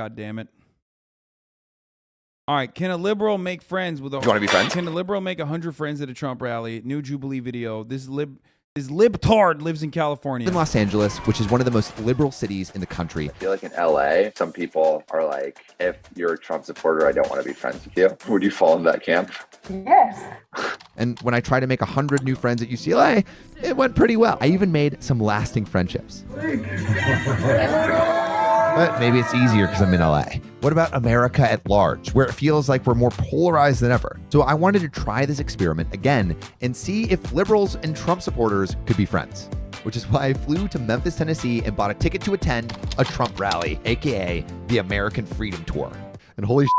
God damn it. All right, can a liberal make friends with a... Do you want to be friends? Can a liberal make 100 friends at a Trump rally? New Jubilee video. This libtard lives in California. In Los Angeles, which is one of the most liberal cities in the country. I feel like in LA, some people are like, if you're a Trump supporter, I don't want to be friends with you. Would you fall in that camp? Yes. And when I tried to make 100 new friends at UCLA, it went pretty well. I even made some lasting friendships. But maybe it's easier because I'm in LA. What about America at large, where it feels like we're more polarized than ever? So I wanted to try this experiment again and see if liberals and Trump supporters could be friends, which is why I flew to Memphis, Tennessee and bought a ticket to attend a Trump rally, aka the American Freedom Tour. And holy shit.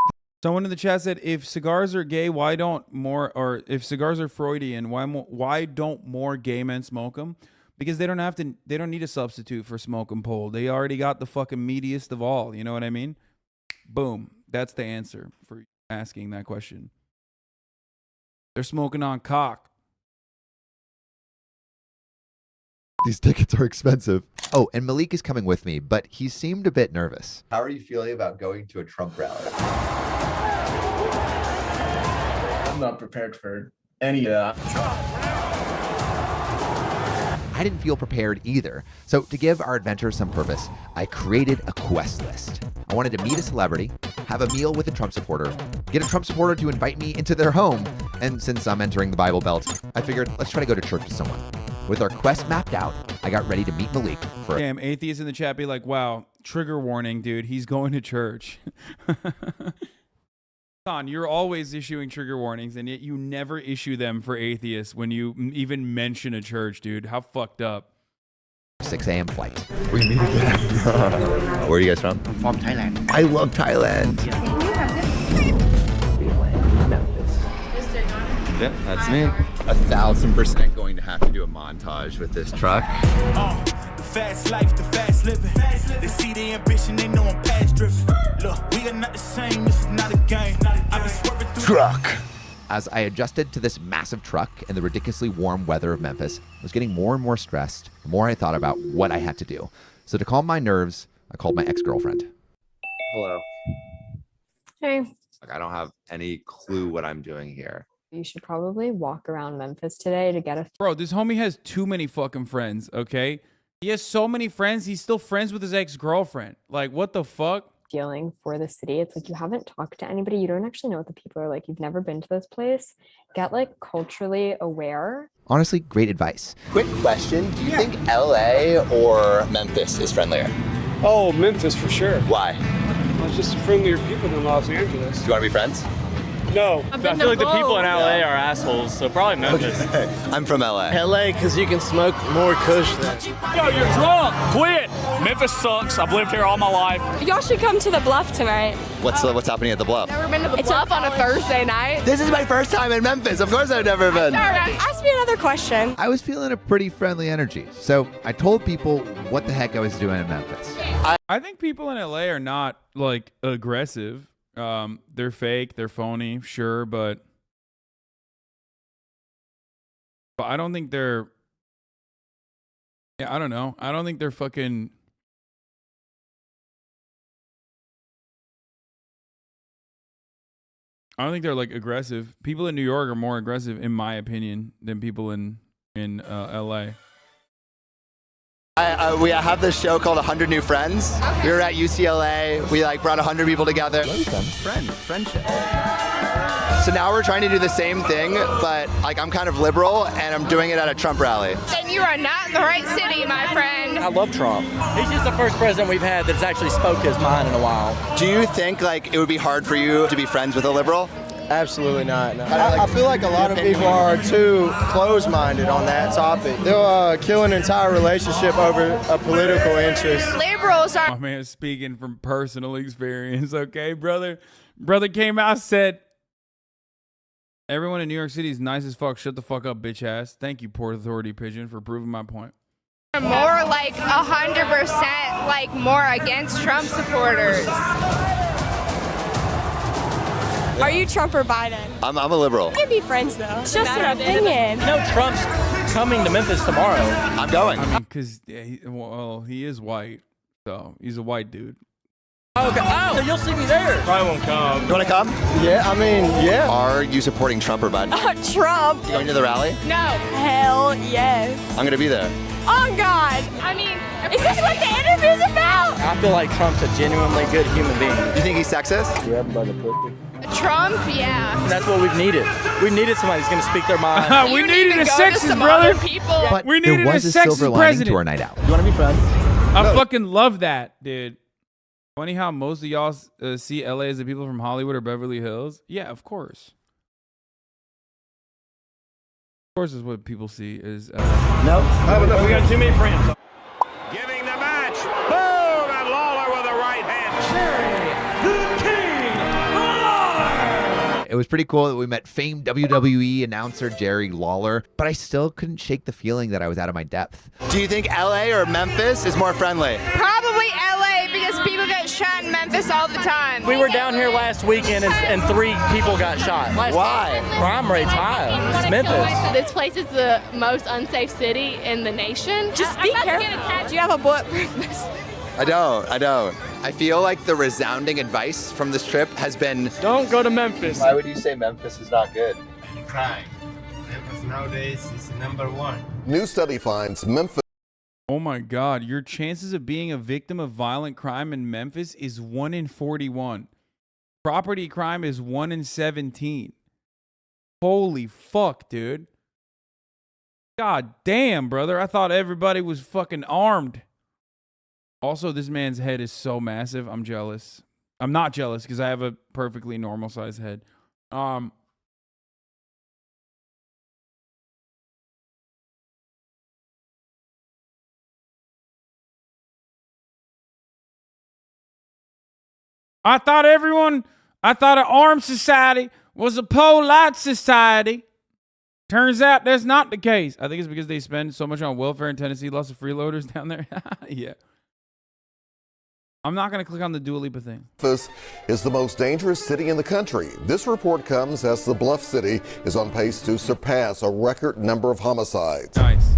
Someone in the chat said, if cigars are gay, why don't more, or if cigars are Freudian, why don't more gay men smoke them? Because they don't need a substitute for smoke and pole. They already got the fucking meatiest of all. You know what I mean? Boom. That's the answer for asking that question. They're smoking on cock. These tickets are expensive. Oh, and Malik is coming with me, but he seemed a bit nervous. How are you feeling about going to a Trump rally? I'm not prepared for any of that. I didn't feel prepared either. So to give our adventure some purpose, I created a quest list. I wanted to meet a celebrity, have a meal with a Trump supporter, get a Trump supporter to invite me into their home, and since I'm entering the Bible Belt, I figured let's try to go to church with someone. With our quest mapped out, I got ready to meet Malik for Damn, atheists in the chat be like, wow, trigger warning, dude. He's going to church. Son, you're always issuing trigger warnings, and yet you never issue them for atheists when you even mention a church, dude. How fucked up. 6 a.m. flight. We meet again. Where are you guys from? I'm from Thailand. I love Thailand. Yeah, that's me. 1,000% going to have to do a montage with this truck. The fast life, the fast living. They see the ambition, they know I'm past driven. Look, we are not the same, this is not a game. I've been swerving through Truck. As I adjusted to this massive truck and the ridiculously warm weather of Memphis, I was getting more and more stressed the more I thought about what I had to do. So to calm my nerves, I called my ex-girlfriend. Hello. Hey. Like, I don't have any clue what I'm doing here. You should probably walk around Memphis today to get a Bro, this homie has too many fucking friends, okay? He has so many friends, he's still friends with his ex-girlfriend. Like, what the fuck? feeling for the city. It's like you haven't talked to anybody. You don't actually know what the people are like. You've never been to this place. Get like culturally aware. Honestly, great advice. Quick question. Do you think LA or Memphis is friendlier? Oh, Memphis for sure. Why? Well, it's just friendlier people than Los Angeles. Do you want to be friends? No. I feel like the people in LA are assholes, so probably Memphis. I'm from LA. LA, because you can smoke more kush than. Yo, you're drunk! Quit! Memphis sucks. I've lived here all my life. Y'all should come to the Bluff tonight. What's happening at the Bluff? Never been to the Bluff on a Thursday night. This is my first time in Memphis. Of course I've never been. Ask me another question. I was feeling a pretty friendly energy, so I told people what the heck I was doing in Memphis. I think people in LA are not like aggressive. They're fake, they're phony, sure, but I don't think they're, I don't know. I don't think they're fucking, I don't think they're like aggressive. People in New York are more aggressive, in my opinion, than people in LA. We have this show called 100 New Friends. We were at UCLA. We brought 100 people together. Friendship. So now we're trying to do the same thing, but I'm kind of liberal and I'm doing it at a Trump rally. Then you are not in the right city, my friend. I love Trump. He's just the first president we've had that's actually spoke his mind in a while. Do you think it would be hard for you to be friends with a liberal? Absolutely not. No. I feel like a lot of people are too closed-minded on that topic. They'll kill an entire relationship over a political interest. Liberals are. Oh man, speaking from personal experience, okay, brother. Brother came out, said, everyone in New York City is nice as fuck. Shut the fuck up, bitch ass. Thank you, Port Authority Pigeon, for proving my point. More like 100% more against Trump supporters. Are you Trump or Biden? I'm a liberal. We can be friends though. It's just an opinion. You know Trump's coming to Memphis tomorrow. I'm going. I mean, because, well, he is white, so he's a white dude. Okay. Oh, you'll see me there. Probably won't come. You want to come? Yeah, I mean, yeah. Are you supporting Trump or Biden? Trump. You going to the rally? No. Hell yes. I'm going to be there. Oh God. I mean, is this what the interview's about? I feel like Trump's a genuinely good human being. You think he's sexist? Grab him by the pussy. Trump, yeah. That's what we've needed. We needed somebody who's going to speak their mind. We You needed need a to go to sexist, some brother. other people. But We there needed a was a sexist silver lining president. to our night out. You want to be friends? I fucking love that, dude. Funny how most of y'all see LA as the people from Hollywood or Beverly Hills. Yeah, of course. Of course, is what people see is. No. We got too many friends. Giving the match. Boom! And Lawler with a right hand. It was pretty cool that we met famed WWE announcer Jerry Lawler, but I still couldn't shake the feeling that I was out of my depth. Do you think LA or Memphis is more friendly? Probably LA because people get shot in Memphis all the time. We were down here last weekend and 3 people got shot. Why? Crime rate's high. It's Memphis. This place is the most unsafe city in the nation. Just be careful. Do you have a bulletproof vest? I don't. I feel like the resounding advice from this trip has been, Don't go to Memphis. Why would you say Memphis is not good? Crime. Memphis nowadays is #1. New study finds Memphis. Oh my God, your chances of being a victim of violent crime in Memphis is 1 in 41. Property crime is 1 in 17. Holy fuck, dude. God damn, brother. I thought everybody was fucking armed. Also, this man's head is so massive. I'm jealous. I'm not jealous because I have a perfectly normal sized head. I thought an armed society was a polite society. Turns out that's not the case. I think it's because they spend so much on welfare in Tennessee, lots of freeloaders down there. Yeah. I'm not going to click on the Dua Lipa thing. Memphis is the most dangerous city in the country. This report comes as the Bluff City is on pace to surpass a record number of homicides. Nice.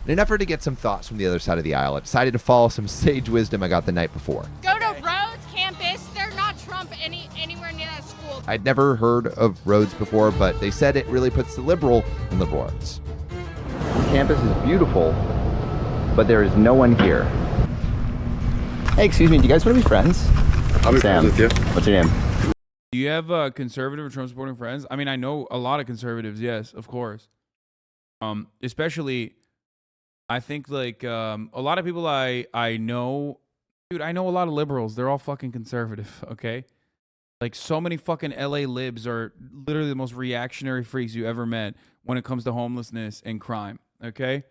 In an effort to get some thoughts from the other side of the aisle, I decided to follow some sage wisdom I got the night before. Go to Rhodes campus. They're not Trump anywhere near that school. I'd never heard of Rhodes before, but they said it really puts the liberal in liberal arts. Campus is beautiful, but there is no one here. Hey, excuse me, do you guys want to be friends? I'll be Sam, friends with you. what's your name? Do you have conservative or Trump supporting friends? I mean, I know a lot of conservatives. Yes, of course. Especially, I think like a lot of people I know, dude. I know a lot of liberals. They're all fucking conservative. Okay, like so many fucking LA libs are literally the most reactionary freaks you ever met when it comes to homelessness and crime. Okay.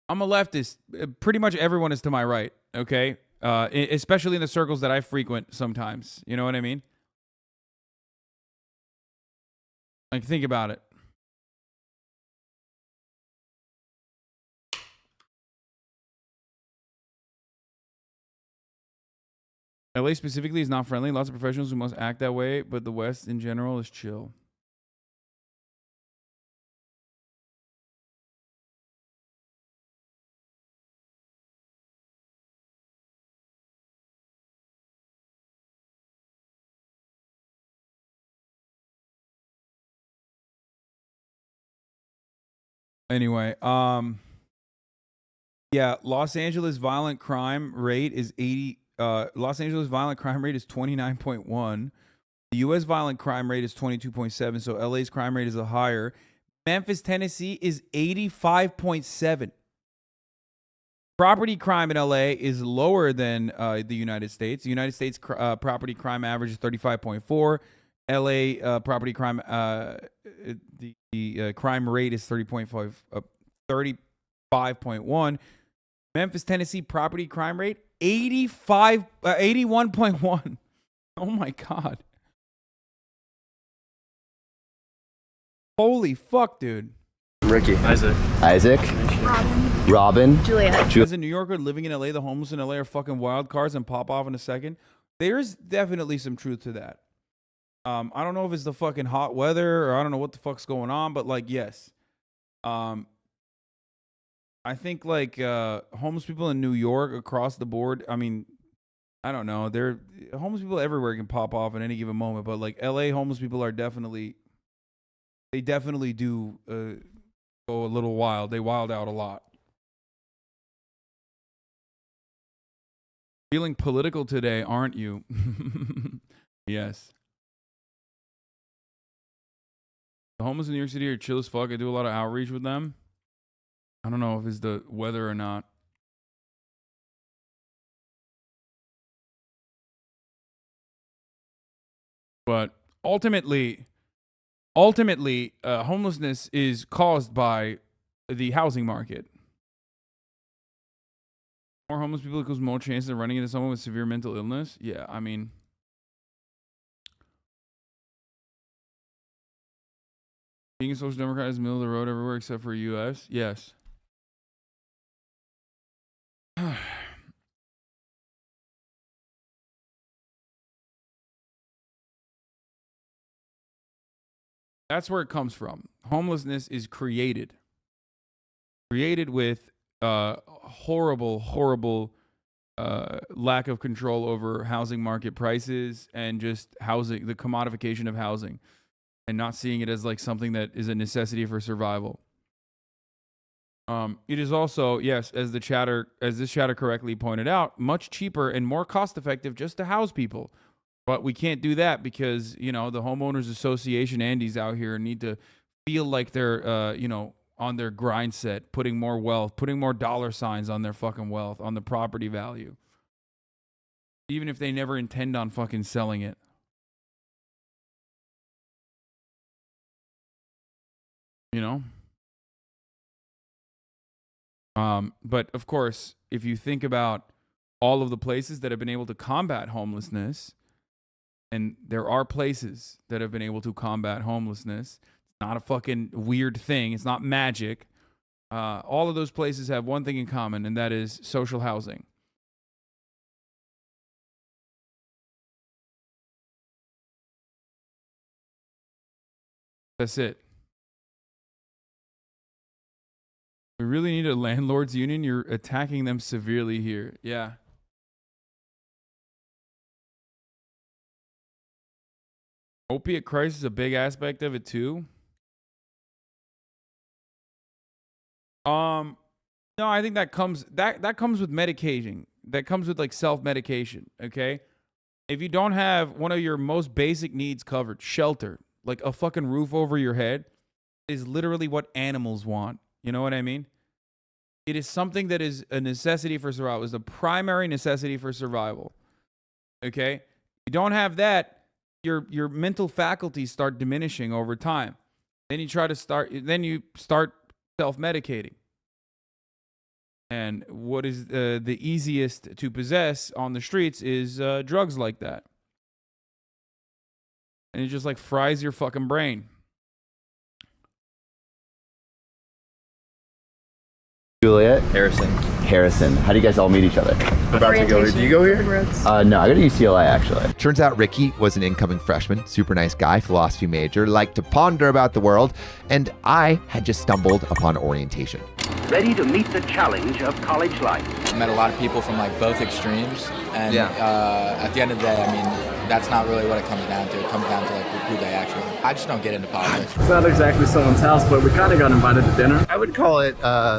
I'm a leftist. Pretty much everyone is to my right, okay? Especially in the circles that I frequent sometimes. You know what I mean? Like, think about it. LA specifically is not friendly. Lots of professionals who must act that way, but the West in general is chill. Anyway, yeah, Los Angeles violent crime rate is 29.1. The US violent crime rate is 22.7, so LA's crime rate is a higher. Memphis, Tennessee is 85.7. Property crime in LA is lower than the United States. The United States property crime average is 35.4. LA property crime the crime rate is 35.1. Memphis, Tennessee property crime rate 81.1. Oh my God. Holy fuck, dude. Ricky. Isaac. Robin. Julia. As a New Yorker living in LA, the homeless in LA are fucking wild cards and pop off in a second. There's definitely some truth to that. I don't know if it's the fucking hot weather or I don't know what the fuck's going on, but like, yes. I think like homeless people in New York across the board. I mean, I don't know. They're homeless people everywhere can pop off at any given moment, but like LA homeless people are definitely do go a little wild. They wild out a lot. Feeling political today, aren't you? Yes. The homeless in New York City are chill as fuck. I do a lot of outreach with them. I don't know if it's the weather or not. But ultimately, homelessness is caused by the housing market. More homeless people equals more chances of running into someone with severe mental illness. Yeah, I mean, being a social democrat is middle of the road everywhere except for U.S. Yes. That's where it comes from. Homelessness is created with horrible lack of control over housing market prices and just housing, the commodification of housing, and not seeing it as like something that is a necessity for survival. It is also, yes, as this chatter correctly pointed out, much cheaper and more cost effective just to house people. But we can't do that because, you know, the homeowners association Andes out here need to feel like they're, you know, on their grind set, putting more wealth, putting more dollar signs on their fucking wealth, on the property value. Even if they never intend on fucking selling it. You know? But of course, if you think about all of the places that have been able to combat homelessness, and there are places that have been able to combat homelessness. It's not a fucking weird thing. It's not magic. All of those places have one thing in common, and that is social housing. That's it. We really need a landlord's union. You're attacking them severely here. Yeah. Opiate crisis is a big aspect of it too. No, I think that comes with medicating. That comes with like self-medication, okay? If you don't have one of your most basic needs covered, shelter, like a fucking roof over your head, is literally what animals want. You know what I mean? It is something that is a necessity for survival. It's a primary necessity for survival. Okay? You don't have that, your mental faculties start diminishing over time. Then you start self-medicating. And what is the easiest to possess on the streets is drugs like that. And it just like fries your fucking brain. Juliet. Harrison. How do you guys all meet each other? About to go. Do you go here? No, I go to UCLA actually. Turns out Ricky was an incoming freshman, super nice guy, philosophy major, liked to ponder about the world, and I had just stumbled upon orientation. Ready to meet the challenge of college life. I met a lot of people from like both extremes, and at the end of the day, I mean, that's not really what it comes down to. It comes down to like who they actually are. I just don't get into politics. It's not exactly someone's house, but we kind of got invited to dinner. I would call it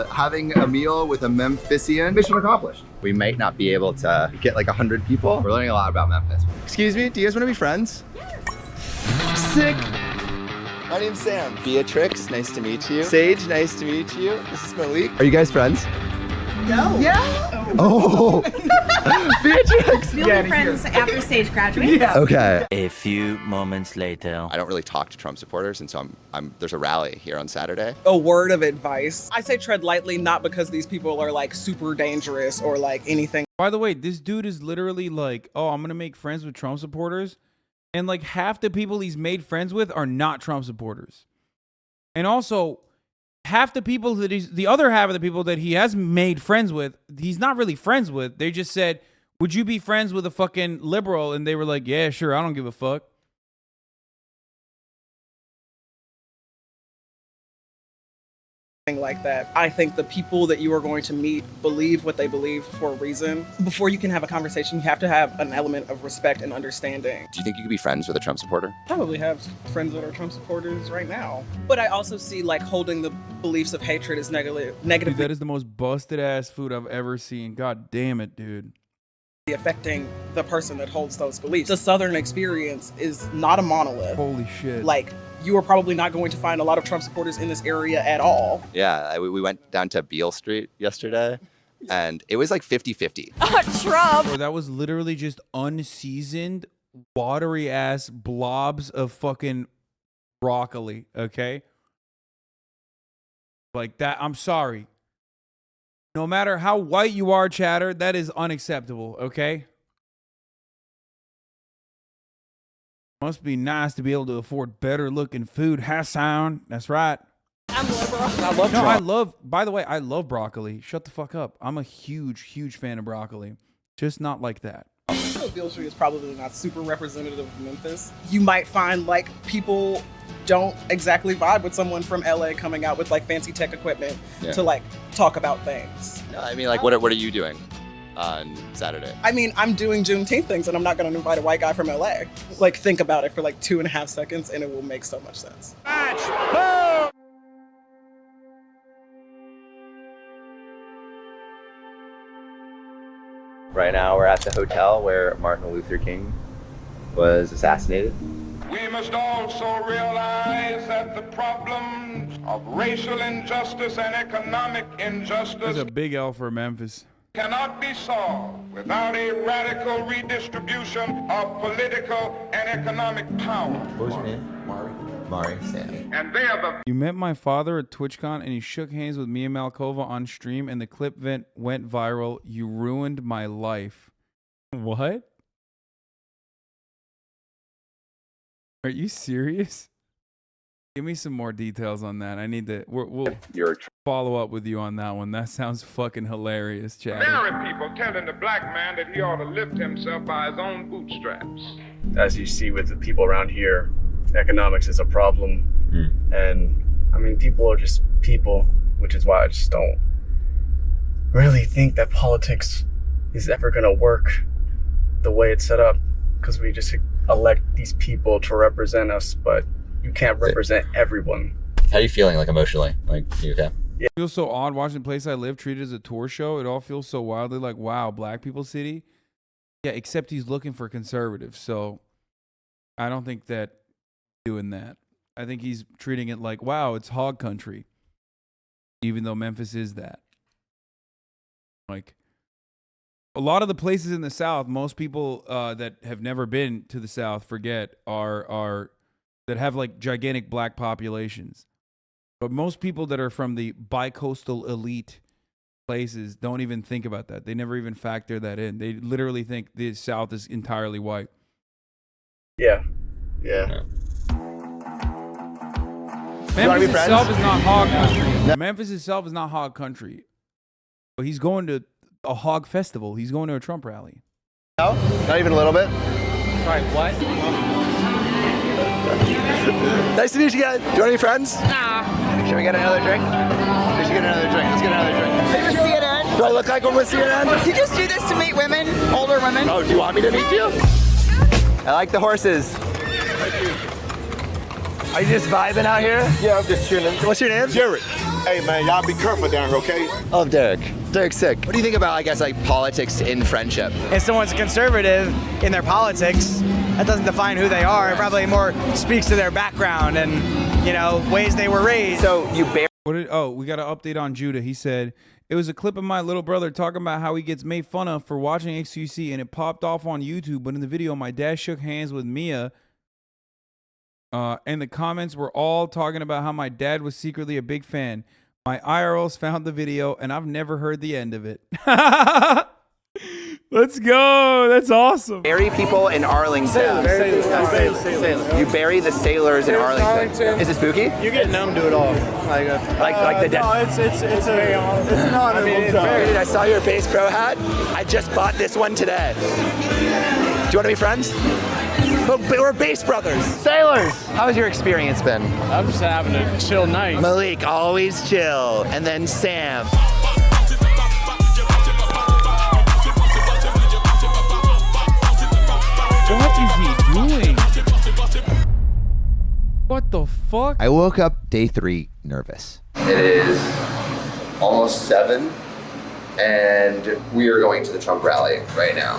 having a meal with a Memphisian. Mission accomplished. We might not be able to get like 100 people. We're learning a lot about Memphis. Excuse me, do you guys want to be friends? Yes. Sick. My name's Sam. Beatrix, nice to meet you. Sage, nice to meet you. This is Malik. Are you guys friends? No. Yeah. Oh. Beatrix. We'll be friends after Sage graduates. Yeah. Okay. A few moments later. I don't really talk to Trump supporters, and so there's a rally here on Saturday. A word of advice. I say tread lightly, not because these people are like super dangerous or like anything. By the way, this dude is literally like, oh, I'm going to make friends with Trump supporters. And like half the people he's made friends with are not Trump supporters. And also, half the people the other half of the people that he has made friends with, he's not really friends with. They just said, would you be friends with a fucking liberal? And they were like, yeah, sure, I don't give a fuck. like that. I think the people that you are going to meet believe what they believe for a reason. Before you can have a conversation, you have to have an element of respect and understanding. Do you think you could be friends with a Trump supporter? Probably have friends that are Trump supporters right now. But I also see like holding the beliefs of hatred as negative. Dude, that is the most busted ass food I've ever seen. God damn it, dude. Affecting the person that holds those beliefs. The Southern experience is not a monolith. Holy shit. Like, you are probably not going to find a lot of Trump supporters in this area at all. Yeah, we went down to Beale Street yesterday, and it was like 50-50. Trump. Bro, that was literally just unseasoned, watery ass blobs of fucking broccoli, okay? Like that, I'm sorry. No matter how white you are, chatter, that is unacceptable, okay? Must be nice to be able to afford better looking food. Hasan, that's right. I'm liberal. I love, by the way, I love broccoli. Shut the fuck up. I'm a huge fan of broccoli. Just not like that. Beale Street is probably not super representative of Memphis. You might find like people don't exactly vibe with someone from LA coming out with like fancy tech equipment to like talk about things. No, I mean, like, what are you doing on Saturday? I mean, I'm doing Juneteenth things and I'm not going to invite a white guy from LA. Like, think about it for like 2.5 seconds and it will make so much sense. Right now we're at the hotel where Martin Luther King was assassinated. We must also realize that the problems of racial injustice and economic injustice There's a big L for Memphis. cannot be solved without a radical redistribution of political and economic power. What was your name? Mari Sam. And they are the You met my father at TwitchCon and he shook hands with Mia Malkova on stream and the clip went viral. You ruined my life. What? Are you serious? Give me some more details on that. I need to. We'll follow up with you on that one. That sounds fucking hilarious, Chad. very people telling the black man that he ought to lift himself by his own bootstraps. As you see with the people around here, economics is a problem. And I mean, people are just people, which is why I just don't really think that politics is ever going to work the way it's set up, because we just elect these people to represent us, but you can't represent everyone. How are you feeling, like, emotionally? Like, you okay? It feels so odd watching the place I live treated as a tour show. It all feels so wildly like, wow, black people city. Yeah, except he's looking for conservatives. So I don't think that doing that. I think he's treating it like, wow, it's hog country. Even though Memphis is that. Like, a lot of the places in the South, most people that have never been to the South forget are that have like gigantic black populations. But most people that are from the bi-coastal elite places don't even think about that. They never even factor that in. They literally think the South is entirely white. Yeah. Memphis itself is not hog country. Memphis itself is not hog country. But he's going to a hog festival. He's going to a Trump rally. No? Not even a little bit? Sorry, what? Nice to meet you guys. Do you want any friends? Nah. Should we get another drink? We should get another drink. Let's get another drink. Are you with CNN? Do I look like one with CNN? You just do this to meet women, older women. Oh, do you want me to meet you? I like the horses. Are you just vibing out here? Yeah, I'm just chilling. What's your name? Jared. Hey, man, y'all be careful down here, okay? I love Derek. Derek's sick. What do you think about, I guess, like politics in friendship? If someone's conservative in their politics, that doesn't define who they are. It probably more speaks to their background and, you know, ways they were raised. So you bear. We got an update on Judah. He said, it was a clip of my little brother talking about how he gets made fun of for watching XQC and it popped off on YouTube. But in the video, my dad shook hands with Mia. And the comments were all talking about how my dad was secretly a big fan. My IRLs found the video, and I've never heard the end of it. Let's go. That's awesome. Bury people in Arlington. Sailors. You bury the sailors in Arlington. Is it spooky? You get numb to it all. Like the dead. No, it's not. Dude, I saw your Bass Pro hat. I just bought this one today. Do you want to be friends? But we're base brothers. Sailors, how has your experience been? I'm just having a chill night. Malik, always chill. And then Sam. What is he doing? What the fuck? I woke up day 3 nervous. It is almost 7, and we are going to the Trump rally right now.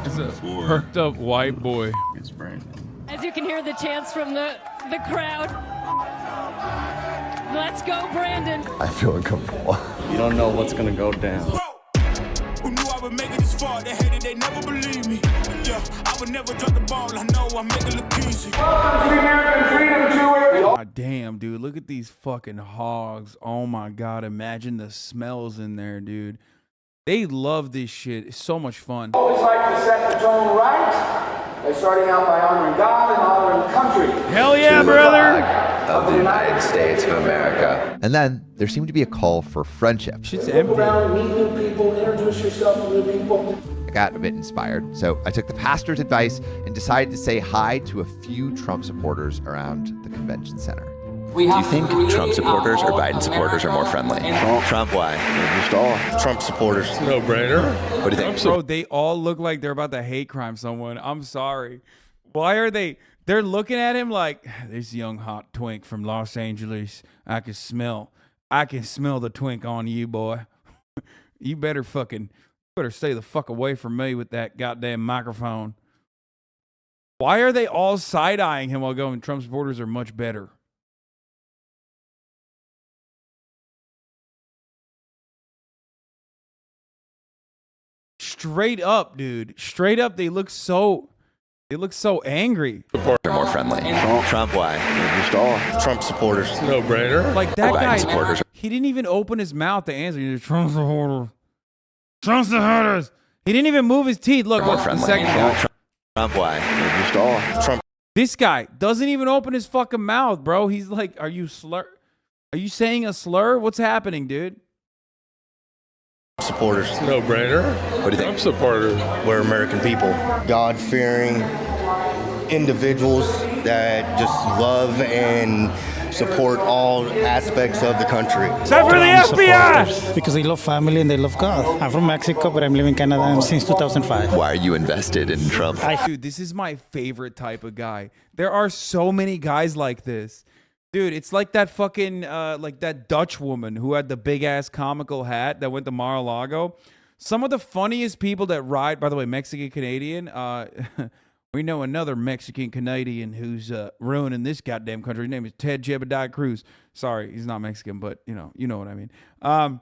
It's a perked up white boy. It's Brandon. As you can hear the chants from the crowd. Let's go, Brandon. I feel uncomfortable. You don't know what's gonna go down. Who knew I would make it this far? They hated, they never believe me. Yeah, I would never drop the ball. I know I make it look easy. God damn, dude. Look at these fucking hogs. Oh my God. Imagine the smells in there, dude. They love this shit. It's so much fun. Always like to set the tone right by starting out by honoring God and honoring country. Hell yeah, brother. Of the United States of America. And then there seemed to be a call for friendship. Shit's Look empty. around, meet new people, introduce yourself to new people. I got a bit inspired, so I took the pastor's advice and decided to say hi to a few Trump supporters around the convention center. Do you think Trump supporters or Biden supporters are more friendly? Trump, why? Just all Trump supporters. No brainer. What do you think? Bro, they all look like they're about to hate crime someone. I'm sorry. Why are they? They're looking at him like, this young hot twink from Los Angeles. I can smell the twink on you, boy. You better stay the fuck away from me with that goddamn microphone. Why are they all side-eyeing him while going, Trump supporters are much better? Straight up, dude. Straight up, they look so angry. They're more friendly. Trump, why? Just all Trump supporters. No brainer. Like that Biden guy, supporters. he didn't even open his mouth to answer. He just, Trump supporters. Trump supporters. He didn't even move his teeth. Look, More the friendly. second guy. Trump, why? Just all Trump. This guy doesn't even open his fucking mouth, bro. He's like, are you saying a slur? What's happening, dude? Supporters. No brainer. What do you Trump think? supporters. We're American people. God-fearing individuals that just love and support all aspects of the country. Except for the FBI! Because they love family and they love God. I'm from Mexico, but I'm living in Canada since 2005. Why are you invested in Trump? Dude, this is my favorite type of guy. There are so many guys like this. Dude, it's like that fucking, like that Dutch woman who had the big ass comical hat that went to Mar-a-Lago. Some of the funniest people that ride, by the way, Mexican Canadian. We know another Mexican Canadian who's ruining this goddamn country. His name is Ted Jebediah Cruz. Sorry, he's not Mexican, but you know what I mean.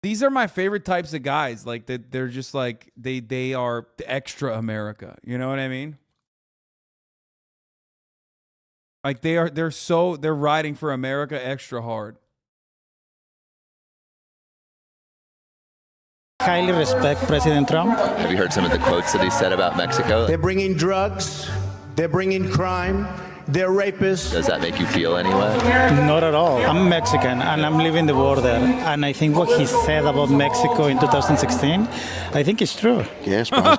These are my favorite types of guys. Like they're just like they are extra America. You know what I mean? Like they're riding for America extra hard. Highly respect President Trump. Have you heard some of the quotes that he said about Mexico? They're bringing drugs, they're bringing crime, they're rapists. Does that make you feel anyway? Not at all. I'm Mexican and I'm living the border. And I think what he said about Mexico in 2016, I think it's true. Yes, bro.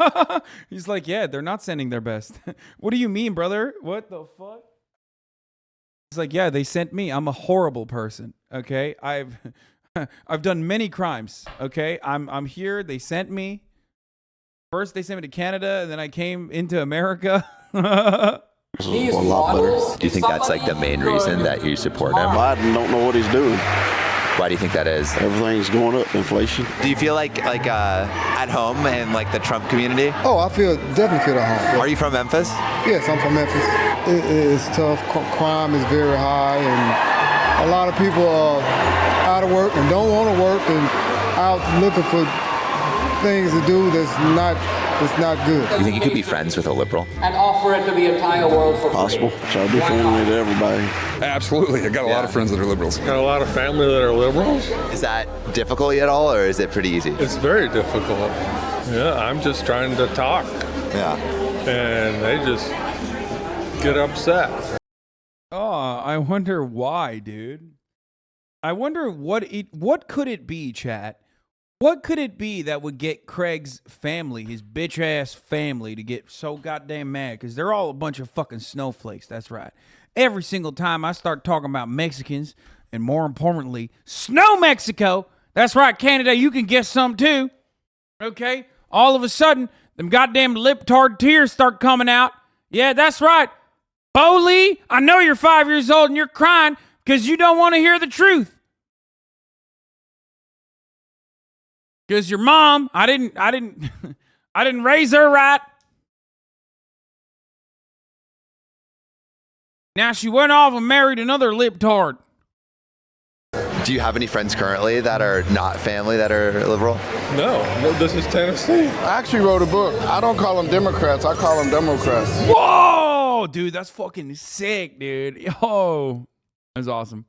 He's like, yeah, they're not sending their best. What do you mean, brother? What the fuck? He's like, yeah, they sent me. I'm a horrible person. Okay, I've done many crimes. Okay, I'm here. They sent me. First, they sent me to Canada, and then I came into America. This is a lot better. Do you think that's like the main reason that you support him? Biden don't know what he's doing. Why do you think that is? Everything's going up, inflation. Do you feel like at home in like the Trump community? Oh, I definitely feel at home. Are you from Memphis? Yes, I'm from Memphis. It's tough. Crime is very high, and a lot of people are out of work and don't want to work and out looking for things to do that's not good. You think you could be friends with a liberal? And offer it to the entire world for Possible. Try to be friendly to everybody. Absolutely. I got a lot of friends that are liberals. Got a lot of family that are liberals. Is that difficult at all, or is it pretty easy? It's very difficult. Yeah, I'm just trying to talk. Yeah. And they just get upset. Oh, I wonder why, dude. I wonder what could it be, chat? What could it be that would get Craig's family, his bitch ass family, to get so goddamn mad? Because they're all a bunch of fucking snowflakes. That's right. Every single time I start talking about Mexicans, and more importantly, Snow Mexico. That's right, Canada. You can get some too. Okay? All of a sudden, them goddamn lip-tard tears start coming out. Yeah, that's right. Bo Lee, I know you're 5 years old and you're crying because you don't want to hear the truth. Because your mom, I didn't raise her right. Now she went off and married another lip-tard. Do you have any friends currently that are not family that are liberal? No, this is Tennessee. I actually wrote a book. I don't call them Democrats. I call them Democrats. Whoa, dude, that's fucking sick, dude. Yo, that's awesome.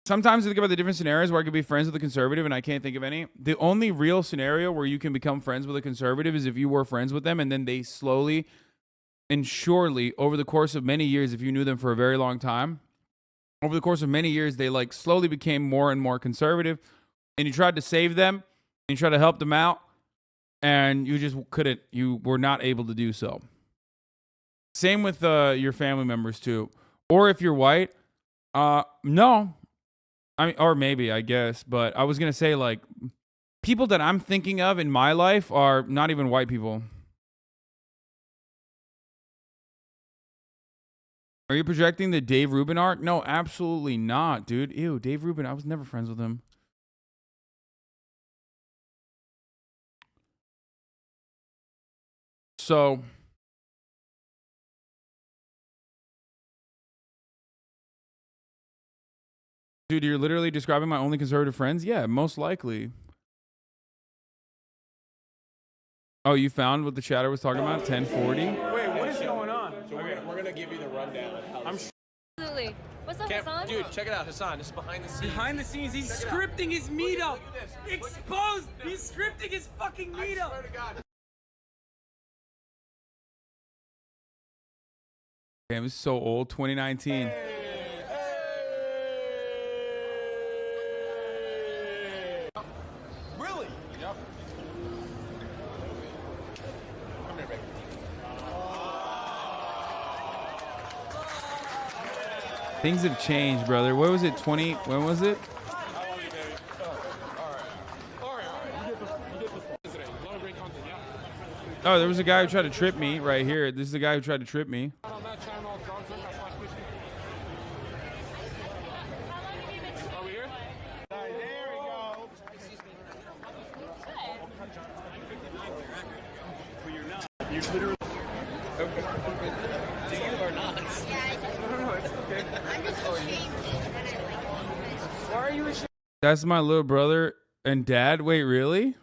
Sometimes I think about the different scenarios where I could be friends with a conservative and I can't think of any. The only real scenario where you can become friends with a conservative is if you were friends with them and then they slowly and surely over the course of many years, if you knew them for a very long time, over the course of many years, they like slowly became more and more conservative and you tried to save them and you tried to help them out and you just couldn't, you were not able to do so. Same with your family members too. Or if you're white, no. I mean, or maybe, I guess, but I was going to say, like, people that I'm thinking of in my life are not even white people. Are you projecting the Dave Rubin arc? No, absolutely not, dude. Ew, Dave Rubin, I was never friends with him. So... Dude, you're literally describing my only conservative friends? Yeah, most likely. Oh, you found what the chatter was talking about? 1040? Wait, what is going on? So we're gonna give you the rundown. Absolutely. What's up, Hasan? Dude, check it out, Hasan. This is behind the scenes. Behind the scenes, he's scripting his meetup. Exposed. He's scripting his fucking meetup. Damn, it's so old. 2019. Really? Yep. Come here, baby. Things have changed, brother. What was it? 20? When was it? Oh, there was a guy who tried to trip me right here. This is the guy who tried to trip me. You're literally. Okay. Do you or not? No, it's okay. I'm just ashamed. Why are you ashamed? That's my little brother and dad. Wait, really?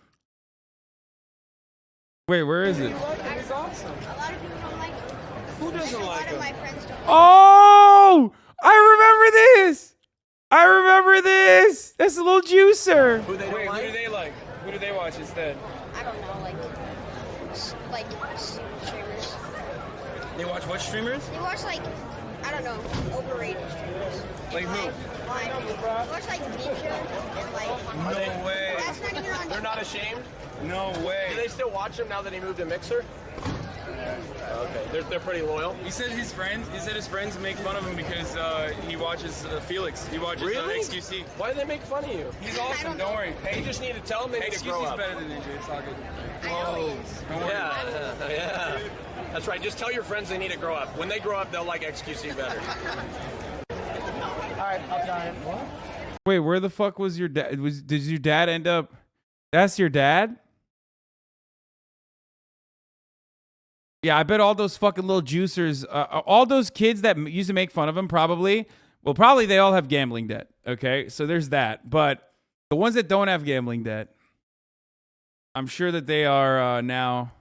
Wait, where is it? He's awesome. A lot of people don't like him. Who doesn't like him? My friends don't. Oh! I remember this! I remember this! That's a little juicer. Who do they like? Who do they watch instead? I don't know, like streamers. They watch what streamers? They watch like, I don't know, overrated streamers. Like who? They watch like Ninja and like. No way. That's not even on. They're not ashamed? No way. Do they still watch him now that he moved to Mixer? Okay, they're pretty loyal. He said his friends make fun of him because he watches Felix. He watches Really? XQC. Why do they make fun of you? He's awesome. Don't worry. Hey, you just need to tell them they need to grow XQC's up. better than Ninja. It's all good. Whoa. Don't worry. Yeah. That's right. Just tell your friends they need to grow up. When they grow up, they'll like XQC better. All right, I'm done. What? Wait, where the fuck was your dad? Did your dad end up? That's your dad? Yeah, I bet all those fucking little juicers, all those kids that used to make fun of him probably they all have gambling debt, okay? So there's that. But the ones that don't have gambling debt, I'm sure that they are now...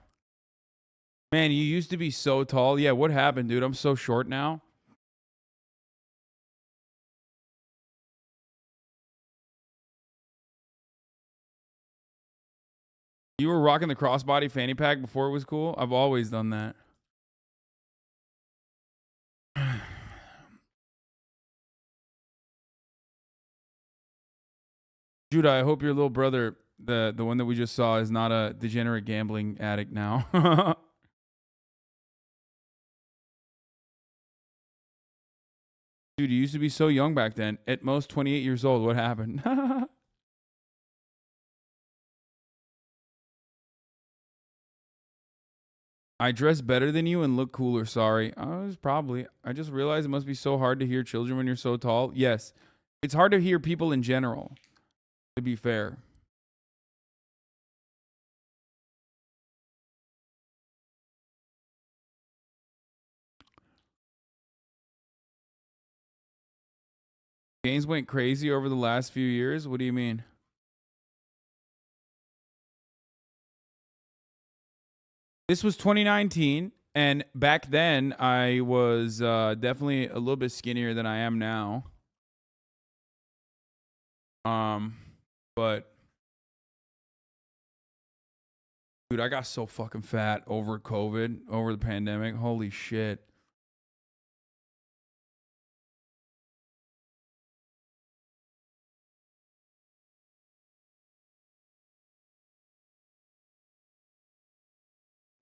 Man, you used to be so tall. Yeah, what happened, dude? I'm so short now. You were rocking the crossbody fanny pack before it was cool? I've always done that. Judah, I hope your little brother, the one that we just saw, is not a degenerate gambling addict now. Dude, you used to be so young back then. At most 28 years old. What happened? I dress better than you and look cooler. Sorry. I just realized it must be so hard to hear children when you're so tall. Yes. It's hard to hear people in general, to be fair. Games went crazy over the last few years. What do you mean? This was 2019, and back then I was definitely a little bit skinnier than I am now. But dude, I got so fucking fat over COVID, over the pandemic. Holy shit.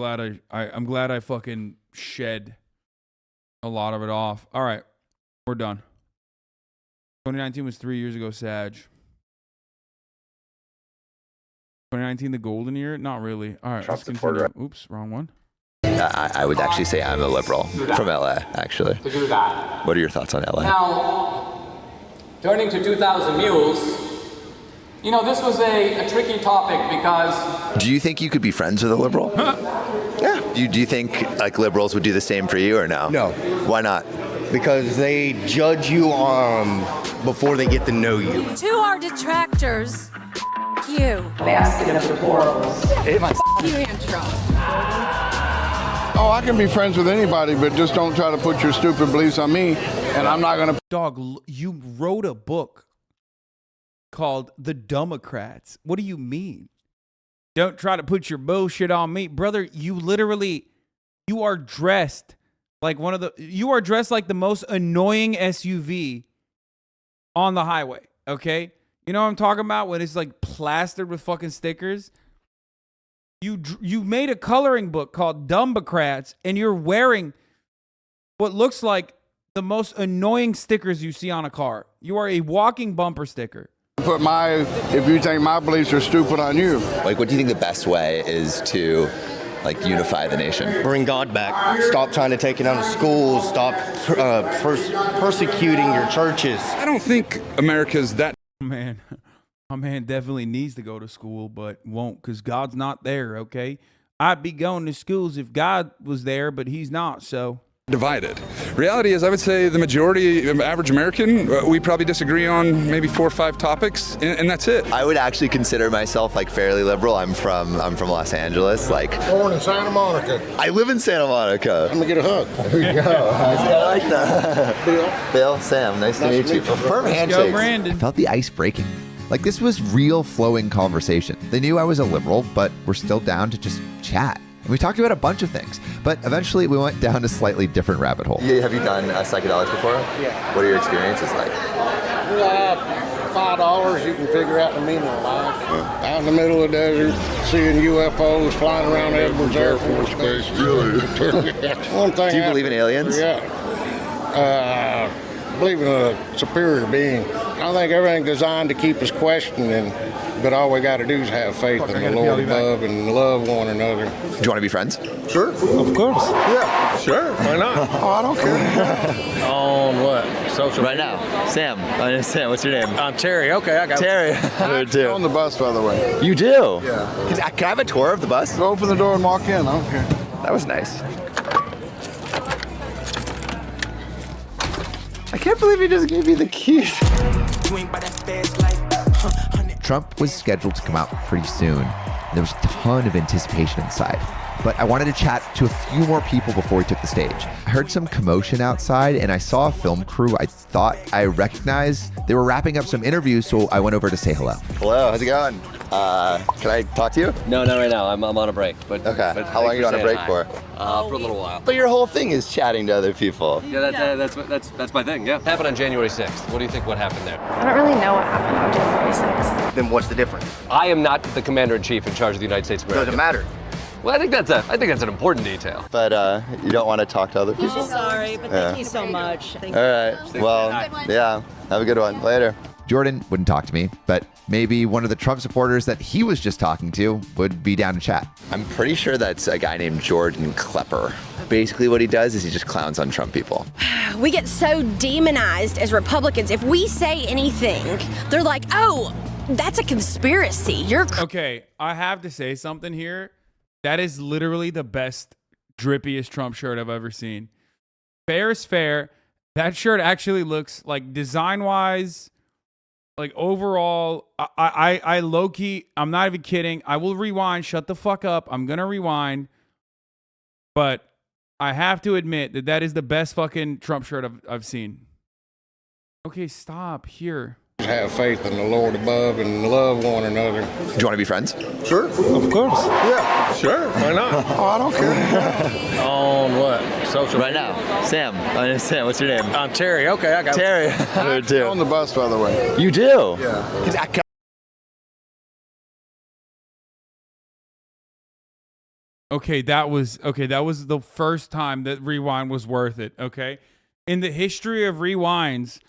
I'm glad I fucking shed a lot of it off. All right, we're done. 2019 was 3 years ago, Sag. 2019, the golden year? Not really. All right, let's continue. Oops, wrong one. I would actually say I'm a liberal from LA, actually. What are your thoughts on LA? Now, turning to 2,000 Mules, you know, this was a tricky topic because... Do you think you could be friends with a liberal? Yeah. Do you think like liberals would do the same for you or no? No. Why not? Because they judge you before they get to know you. To our detractors, you. Basket of deplorables. You and Trump. Oh, I can be friends with anybody, but just don't try to put your stupid beliefs on me, and I'm not going to... Dog, you wrote a book called The Democrats. What do you mean? Don't try to put your bullshit on me. Brother, you are dressed like you are dressed like the most annoying SUV on the highway, okay? You know what I'm talking about? When it's like plastered with fucking stickers. You made a coloring book called Democrats, and you're wearing what looks like the most annoying stickers you see on a car. You are a walking bumper sticker. If you think my beliefs are stupid on you. Like, what do you think the best way is to, like, unify the nation? Bring God back. Stop trying to take it out of schools. Stop persecuting your churches. I don't think America's that... Man, my man definitely needs to go to school, but won't because God's not there, okay? I'd be going to schools if God was there, but he's not, so... divided. Reality is, I would say the majority of average American, we probably disagree on maybe 4 or 5 topics, and that's it. I would actually consider myself like fairly liberal. I'm from Los Angeles. Like, born in Santa Monica. I live in Santa Monica. Let me get a hug. There you go. I like that. Bill, Sam, nice to meet you. Firm handshakes. Go, Brandon. I felt the ice breaking. Like, this was real flowing conversation. They knew I was a liberal, but we're still down to just chat. And we talked about a bunch of things, but eventually we went down a slightly different rabbit hole. Yeah, have you done psychedelics before? Yeah. What are your experiences like? $5, you can figure out the meaning of life. Out in the middle of the desert, seeing UFOs flying around Edwards Air Force Base. Really? One thing. Do you believe in aliens? Yeah. Believe in a superior being. I think everything's designed to keep us questioning, but all we got to do is have faith in the Lord above and love one another. Do you want to be friends? Sure. Of course. Yeah. Sure. Why not? Oh, I don't care. On what? Social right media? now. Sam. My name's Sam. What's your name? I'm Terry. Okay, I got Terry. I'm on the bus, by the way. You do? Yeah. Can I have a tour of the bus? Go open the door and walk in. I don't care. That was nice. I can't believe he just gave me the keys. Trump was scheduled to come out pretty soon. There was a ton of anticipation inside. But I wanted to chat to a few more people before he took the stage. I heard some commotion outside and I saw a film crew I thought I recognized. They were wrapping up some interviews, so I went over to say hello. Hello, how's it going? Can I talk to you? No, not right now. I'm on a break. But Okay. But How long are you on a break for? For a little while. But your whole thing is chatting to other people. Yeah, that's my thing. Yeah. Happened on January 6th. What do you think? What happened there? I don't really know what happened on January 6th. Then what's the difference? I am not the commander-in-chief in charge of the United States of America. Doesn't matter. Well, I think that's an important detail. But you don't want to talk to other people? Sorry, but thank you so much. All right. Well, yeah. Have a good one. Later. Jordan wouldn't talk to me, but maybe one of the Trump supporters that he was just talking to would be down to chat. I'm pretty sure that's a guy named Jordan Klepper. Basically what he does is he just clowns on Trump people. We get so demonized as Republicans. If we say anything, they're like, oh, that's a conspiracy. You're Okay, I have to say something here. That is literally the best, drippiest Trump shirt I've ever seen. Fair is fair. That shirt actually looks like design-wise, like overall, I low-key, I'm not even kidding. I will rewind. Shut the fuck up. I'm going to rewind. But I have to admit that that is the best fucking Trump shirt I've seen. Okay, stop. Here. Have faith in the Lord above and love one another. Do you want to be friends? Sure. Of course. Yeah. Sure. Why not? Oh, I don't care. On what? Social Right now. Sam. My name's Sam. What's your name? I'm Terry. Okay, I got Terry. I get on the bus, by the way. You do? Yeah. Okay, that was the first time that Rewind was worth it, okay? In the history of Rewinds,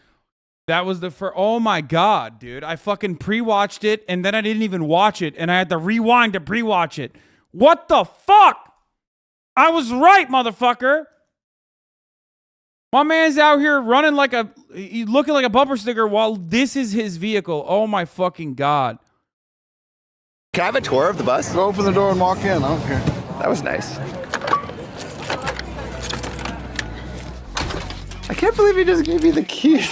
that was the first. Oh my God, dude. I fucking pre-watched it and then I didn't even watch it and I had to rewind to pre-watch it. What the fuck? I was right, motherfucker. My man's out here running like looking like a bumper sticker while this is his vehicle. Oh my fucking God. Can I have a tour of the bus? Go open the door and walk in. I don't care. That was nice. I can't believe he just gave me the keys.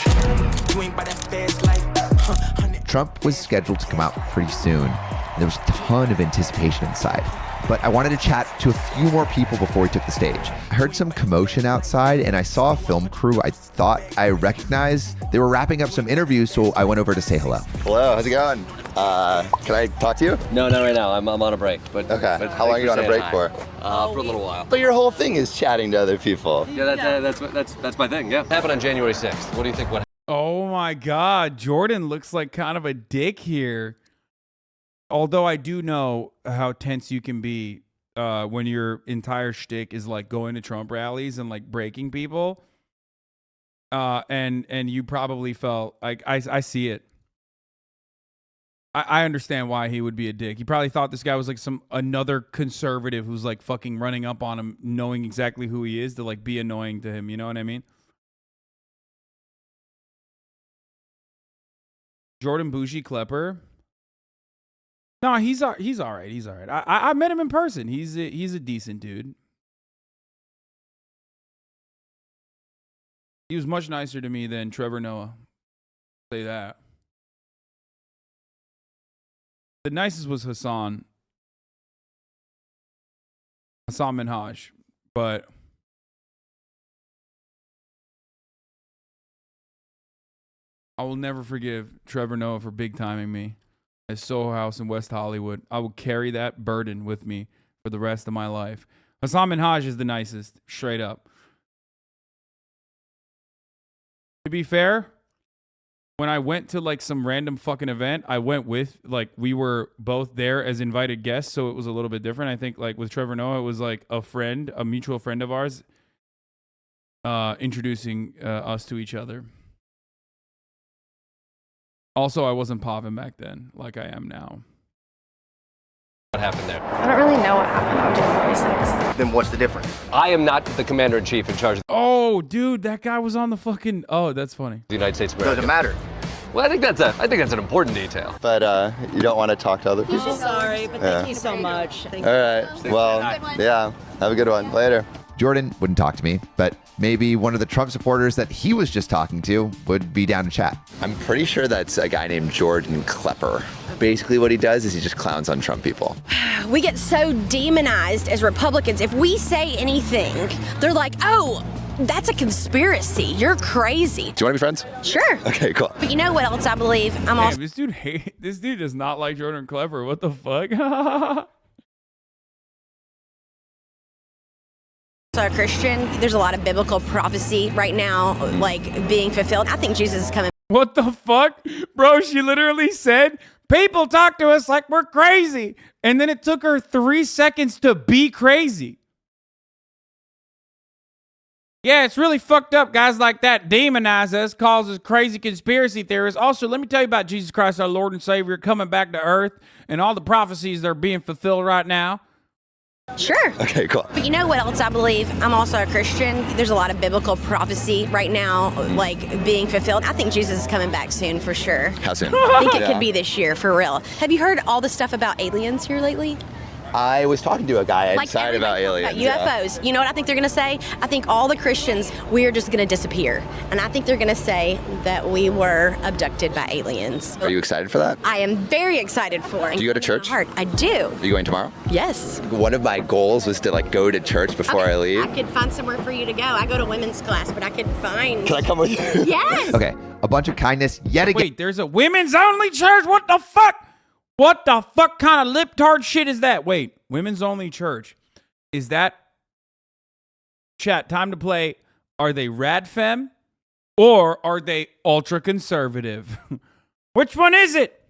Trump was scheduled to come out pretty soon. There was a ton of anticipation inside. But I wanted to chat to a few more people before he took the stage. I heard some commotion outside and I saw a film crew I thought I recognized. They were wrapping up some interviews, so I went over to say hello. Hello, how's it going? Can I talk to you? No, not right now. I'm on a break. But Okay. But How long are you on a break for? For a little while. But your whole thing is chatting to other people. Yeah, that's my thing. Yeah. Happened on January 6th. What do you think? What? Oh my God. Jordan looks like kind of a dick here. Although I do know how tense you can be when your entire shtick is like going to Trump rallies and like breaking people. And you probably felt like I see it. I understand why he would be a dick. He probably thought this guy was like another conservative who's like fucking running up on him, knowing exactly who he is to like be annoying to him. You know what I mean? Jordan Bougie Klepper. No, he's all right. He's all right. I met him in person. He's a decent dude. He was much nicer to me than Trevor Noah. I'll say that. The nicest was Hasan Minhaj, but I will never forgive Trevor Noah for big timing me at Soho House in West Hollywood. I will carry that burden with me for the rest of my life. Hasan Minhaj is the nicest, straight up. To be fair, when I went to like some random fucking event, I went with like we were both there as invited guests, so it was a little bit different. I think like with Trevor Noah, it was like a mutual friend of ours, introducing us to each other. Also, I wasn't popping back then like I am now. What happened there? I don't really know what happened on January 6th. Then what's the difference? I am not the commander-in-chief in charge of Oh, dude, that guy was on the fucking. Oh, that's funny. the United States of America. Doesn't matter. Well, I think that's an important detail. But you don't want to talk to other people? Sorry, but thank you so much. All right. Well, yeah. Have a good one. Later. Jordan wouldn't talk to me, but maybe one of the Trump supporters that he was just talking to would be down to chat. I'm pretty sure that's a guy named Jordan Klepper. Basically what he does is he just clowns on Trump people. We get so demonized as Republicans. If we say anything, they're like, oh, that's a conspiracy. You're crazy. Do you want to be friends? Sure. Okay, cool. But you know what else I believe? I'm also This dude does not like Jordan Clever. What the fuck? a Christian. There's a lot of biblical prophecy right now, like being fulfilled. I think Jesus is coming. What the fuck? Bro, she literally said, people talk to us like we're crazy. And then it took her 3 seconds to be crazy. Yeah, it's really fucked up. Guys like that demonize us, causes crazy conspiracy theorists. Also, let me tell you about Jesus Christ, our Lord and Savior, coming back to earth and all the prophecies that are being fulfilled right now. Sure. Okay, cool. But you know what else I believe? I'm also a Christian. There's a lot of biblical prophecy right now, like being fulfilled. I think Jesus is coming back soon for sure. How soon? I think it could be this year for real. Have you heard all the stuff about aliens here lately? I was talking to a guy Like inside about aliens. UFOs. You know what I think they're going to say? I think all the Christians, we're just going to disappear. And I think they're going to say that we were abducted by aliens. Are you excited for that? I am very excited for it. Do you go to church? I do. Are you going tomorrow? Yes. One of my goals was to go to church before I leave. I could find somewhere for you to go. I go to women's class, but I could find... Can I come with you? Yes. Okay, a bunch of kindness yet again. Wait, there's a women's only church? What the fuck? What the fuck kind of libtard shit is that? Wait, women's only church. Is that... Chat, time to play. Are they rad femme? Or are they ultra conservative? Which one is it?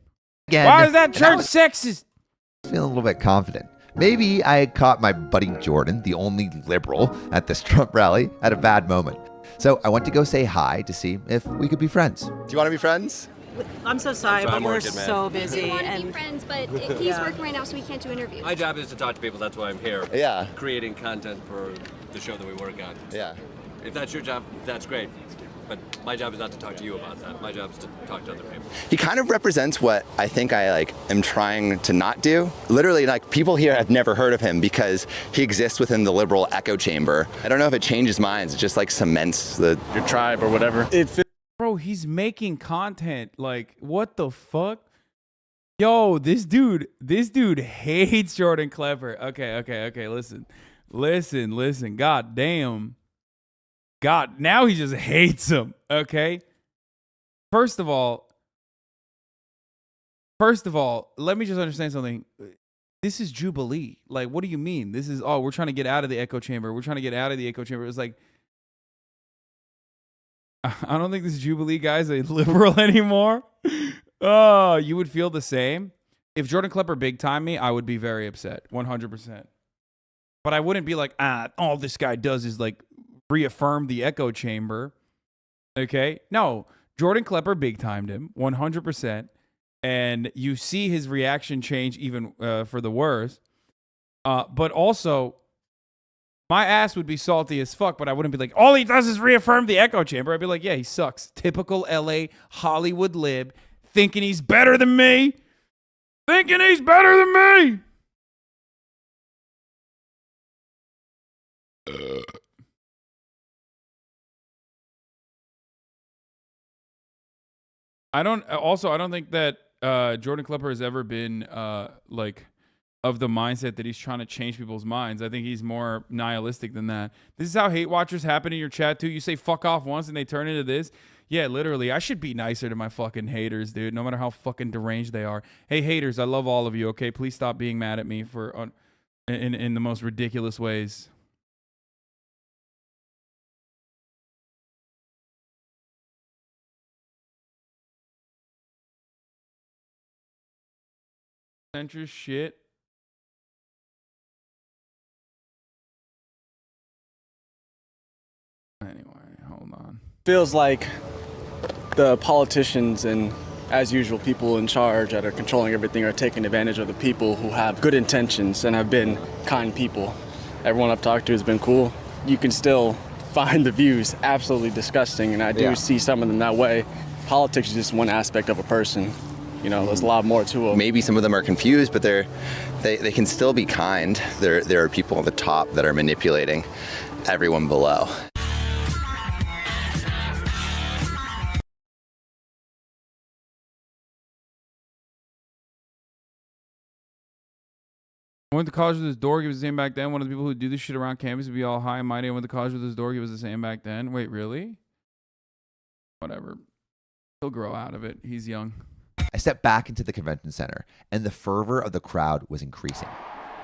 Again, why is that church sexist? Feeling a little bit confident. Maybe I had caught my buddy Jordan, the only liberal at this Trump rally, at a bad moment. So I went to go say hi to see if we could be friends. Do you want to be friends? I'm so sorry, but we're working, man. so busy. We want to be friends, but he's working right now, so we can't do interviews. My job is to talk to people. That's why I'm here. Yeah. Creating content for the show that we work on. Yeah. If that's your job, that's great. But my job is not to talk to you about that. My job is to talk to other people. He kind of represents what I think I am trying to not do. Literally, people here have never heard of him because he exists within the liberal echo chamber. I don't know if it changes minds. It just cements your tribe or whatever. Bro, he's making content. Like, what the fuck? Yo, this dude hates Jordan Clever. Okay, listen. God damn. God, now he just hates him, okay? First of all, let me just understand something. This is Jubilee. Like, what do you mean? This is, we're trying to get out of the echo chamber. We're trying to get out of the echo chamber. It was like, I don't think this Jubilee guy's a liberal anymore. Oh, you would feel the same? If Jordan Klepper big time me, I would be very upset, 100%. But I wouldn't be like, all this guy does is reaffirm the echo chamber. Okay? No, Jordan Klepper big timed him, 100%. And you see his reaction change even for the worse. But also, my ass would be salty as fuck, but I wouldn't be like, all he does is reaffirm the echo chamber. I'd be like, yeah, he sucks. Typical LA Hollywood lib, thinking he's better than me. I don't think that Jordan Klepper has ever been of the mindset that he's trying to change people's minds. I think he's more nihilistic than that. This is how hate watchers happen in your chat too. You say fuck off once and they turn into this. Yeah, literally. I should be nicer to my fucking haters, dude, no matter how fucking deranged they are. Hey, haters, I love all of you, okay? Please stop being mad at me in the most ridiculous ways. Centrist shit. Anyway, hold on. Feels like the politicians and, as usual, people in charge that are controlling everything are taking advantage of the people who have good intentions and have been kind people. Everyone I've talked to has been cool. You can still find the views absolutely disgusting, and I do see some of them that way. Politics is just one aspect of a person. There's a lot more to them. Maybe some of them are confused, but they can still be kind. There are people at the top that are manipulating everyone below. went to college with this dork. He was the same back then. One of the people who do this shit around campus would be all high and mighty. I went to college with this dork. He was the same back then. Wait, really? Whatever. He'll grow out of it. He's young. I stepped back into the convention center, and the fervor of the crowd was increasing.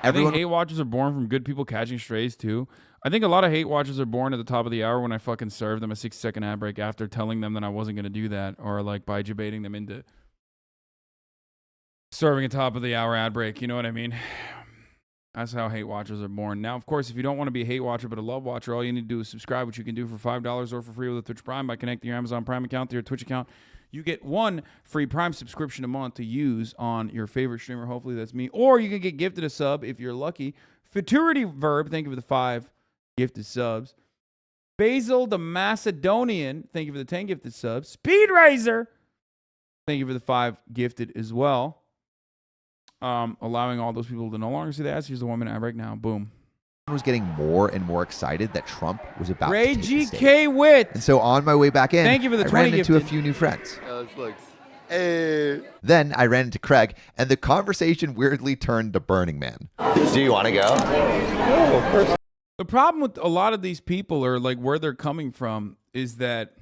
I think hate watchers are born from good people catching strays, too. I think a lot of hate watchers are born at the top of the hour when I fucking served them a 6-second ad break after telling them that I wasn't going to do that, or like by debating them into serving a top of the hour ad break. You know what I mean? That's how hate watchers are born. Now, of course, if you don't want to be a hate watcher but a love watcher, all you need to do is subscribe, which you can do for $5 or for free with a Twitch Prime by connecting your Amazon Prime account to your Twitch account. You get one free Prime subscription a month to use on your favorite streamer. Hopefully that's me. Or you can get gifted a sub if you're lucky. Futurity Verb, thank you for the 5 gifted subs. Basil the Macedonian, thank you for the 10 gifted subs. Speed Razor, thank you for the 5 gifted as well. Allowing all those people to no longer see the ads. Here's the 1 minute ad break now. Boom. I was getting more and more excited that Trump was about Ray to take the GK stage. Wit. And so on my way back in, Thank you for the I 20 ran into a gifted. few new friends. Hey. Then I ran into Craig, and the conversation weirdly turned to Burning Man. Do you want to go? Oh, of course. The problem with a lot of these people, or like where they're coming from, is that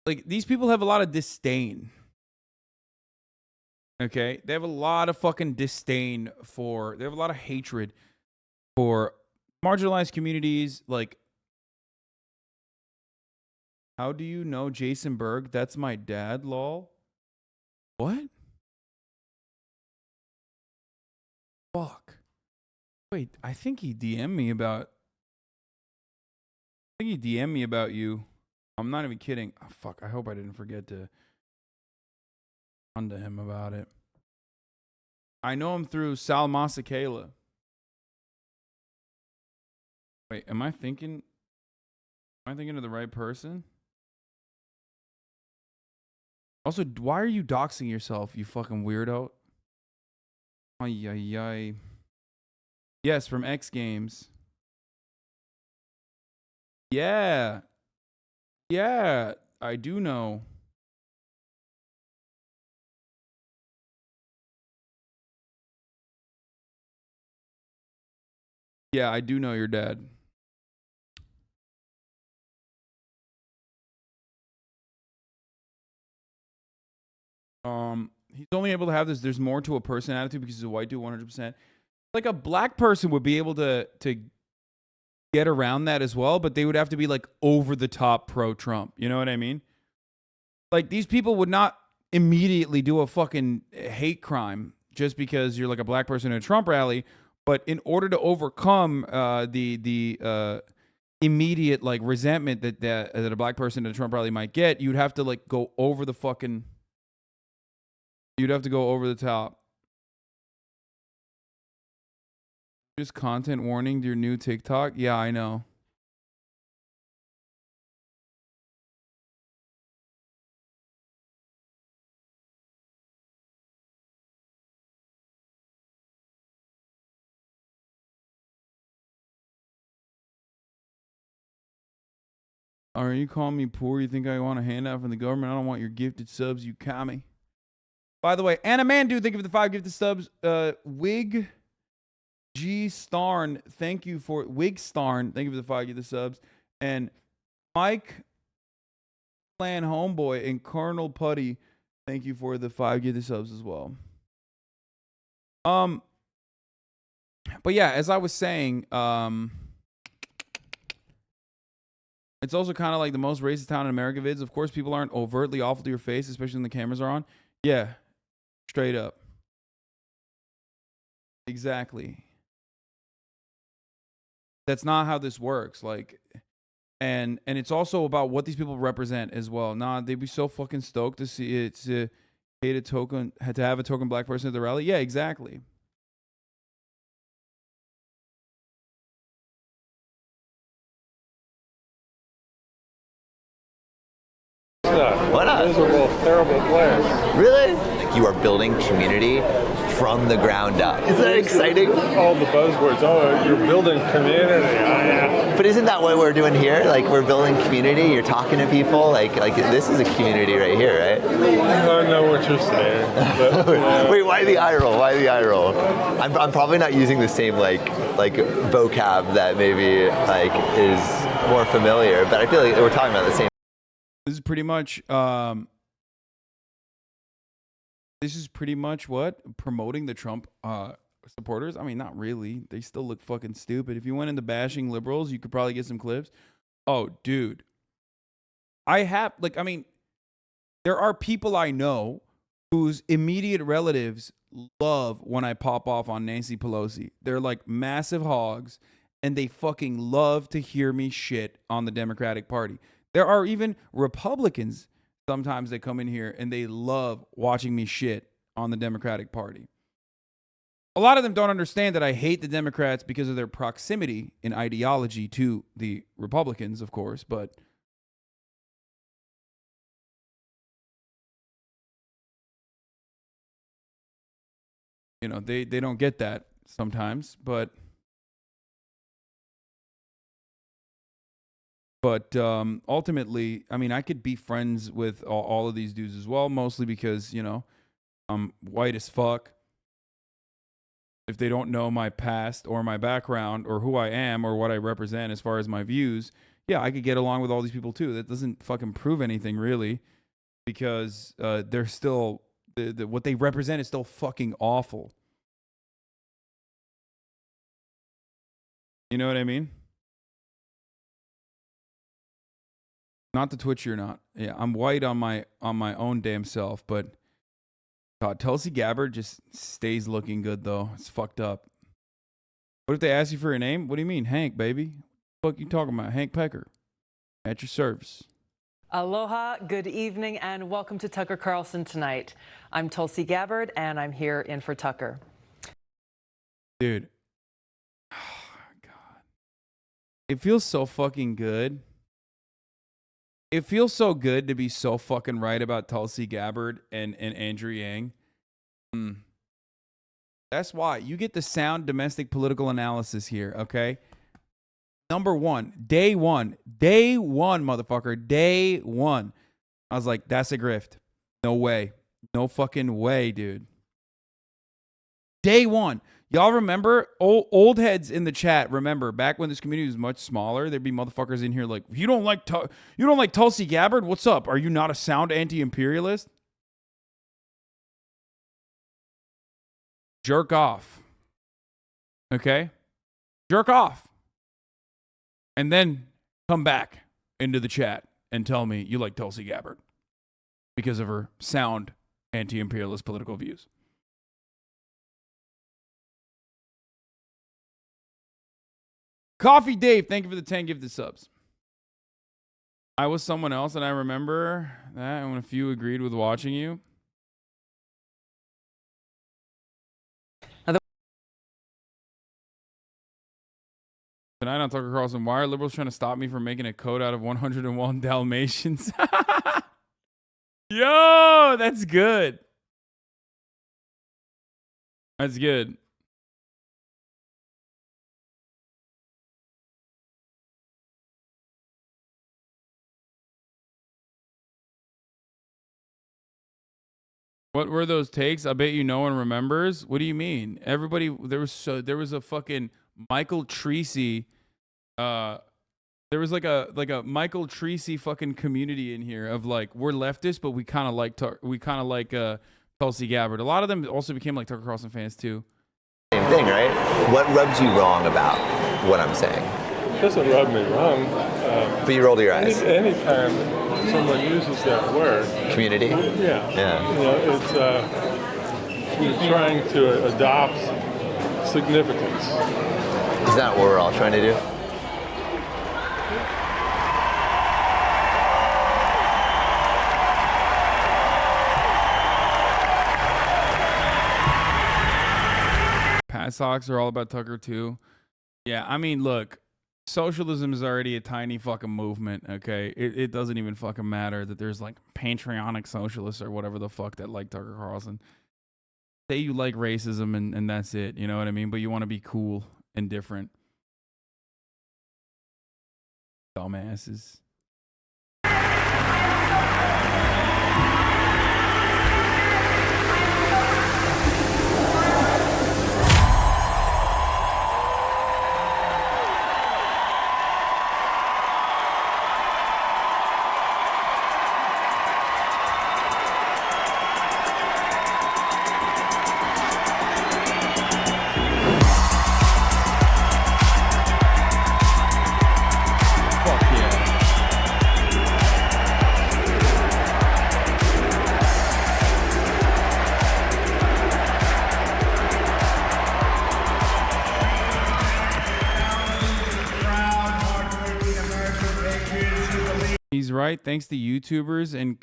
like these people have a lot of disdain. Okay? They have a lot of fucking disdain for, they have a lot of hatred for marginalized communities. Like, how do you know Jason Berg? That's my dad, lol. What? Fuck. Wait, I think he DM'd me about you. I'm not even kidding. Oh, fuck, I hope I didn't forget to on to him about it. I know him through Sal Masakela. Wait, am I thinking of the right person? Also, why are you doxing yourself, you fucking weirdo? Ay, ay, ay. Yes, from X Games. Yeah. Yeah, I do know. Yeah, I do know your dad. He's only able to have this there's more to a person attitude because he's a white dude 100%. Like a black person would be able to get around that as well, but they would have to be like over the top pro Trump. You know what I mean? Like these people would not immediately do a fucking hate crime just because you're like a black person in a Trump rally, but in order to overcome the immediate like resentment that a black person at a Trump rally might get, you'd have to like go over the fucking you'd have to go over the top. Just content warning to your new TikTok? Yeah, I know. Are you calling me poor? You think I want a handout from the government? I don't want your gifted subs, you commie. By the way, Anna Mandu, thank you for the 5 gifted subs. Wig G Starn, thank you for Wig Starn, thank you for the 5 gifted subs. And Mike Plan Homeboy and Colonel Putty, thank you for the 5 gifted subs as well. But yeah, as I was saying, it's also kind of like the most racist town in America vids. Of course, people aren't overtly awful to your face, especially when the cameras are on. Yeah, straight up. Exactly. That's not how this works. Like, and it's also about what these people represent as well. Nah, they'd be so fucking stoked to see it, to hate a token, had to have a token black person at the rally. Yeah, exactly. What up? Miserable, terrible player. Really? you are building community from the ground up. Isn't that exciting? All the buzzwords. Oh, you're building community. But isn't that what we're doing here? Like, we're building community. You're talking to people. Like this is a community right here, right? I don't know what you're saying. But, Wait, why the eye roll? Why the eye roll? I'm probably not using the same like vocab that maybe like is more familiar, but I feel like we're talking about the same. This is pretty much what? Promoting the Trump supporters? I mean, not really. They still look fucking stupid. If you went into bashing liberals, you could probably get some clips. Oh, dude. There are people I know whose immediate relatives love when I pop off on Nancy Pelosi. They're like massive hogs, and they fucking love to hear me shit on the Democratic Party. There are even Republicans sometimes that come in here and they love watching me shit on the Democratic Party. A lot of them don't understand that I hate the Democrats because of their proximity in ideology to the Republicans, of course, but you know, they don't get that sometimes, but ultimately, I mean, I could be friends with all of these dudes as well, mostly because, you know, I'm white as fuck. If they don't know my past or my background or who I am or what I represent as far as my views, yeah, I could get along with all these people too. That doesn't fucking prove anything really, because they're still, what they represent is still fucking awful. You know what I mean? Not to twitch, you're not. Yeah, I'm white on my own damn self, but God, Tulsi Gabbard just stays looking good though. It's fucked up. What if they ask you for your name? What do you mean, Hank, baby? What the fuck you talking about? Hank Pecker. At your service. Aloha, good evening, and welcome to Tucker Carlson Tonight. I'm Tulsi Gabbard, and I'm here in for Tucker. Dude. Oh, God. It feels so fucking good. It feels so good to be so fucking right about Tulsi Gabbard and Andrew Yang. That's why you get the sound domestic political analysis here, okay? Number one, day one, motherfucker, day one. I was like, that's a grift. No way. No fucking way, dude. Day one. Y'all remember, old heads in the chat, remember, back when this community was much smaller, there'd be motherfuckers in here like, you don't like Tulsi Gabbard? What's up? Are you not a sound anti-imperialist? Jerk off. Okay? Jerk off. And then come back into the chat and tell me you like Tulsi Gabbard because of her sound anti-imperialist political views. Coffee Dave, thank you for the 10 gifted subs. I was someone else, and I remember that when a few agreed with watching you. Tonight on Tucker Carlson, why are liberals trying to stop me from making a code out of 101 Dalmatians? Yo, that's good. That's good. What were those takes? I bet you no one remembers. What do you mean? Everybody, there was a fucking Michael Treacy. There was like a Michael Treacy fucking community in here of like, we're leftists, but we kind of like Tulsi Gabbard. A lot of them also became like Tucker Carlson fans too. Same thing, right? What rubs you wrong about what I'm saying? It doesn't rub me wrong. But you rolled your eyes. Anytime someone uses that word. Community? Yeah. Yeah. You know, it's you're trying to adopt significance. Is that what we're all trying to do? Pat socks are all about Tucker too. Yeah, I mean, look, socialism is already a tiny fucking movement, okay? It doesn't even fucking matter that there's like patriotic socialists or whatever the fuck that like Tucker Carlson. Say you like racism and that's it, you know what I mean? But you want to be cool and different. Dumbasses. He's right. Thanks to YouTubers and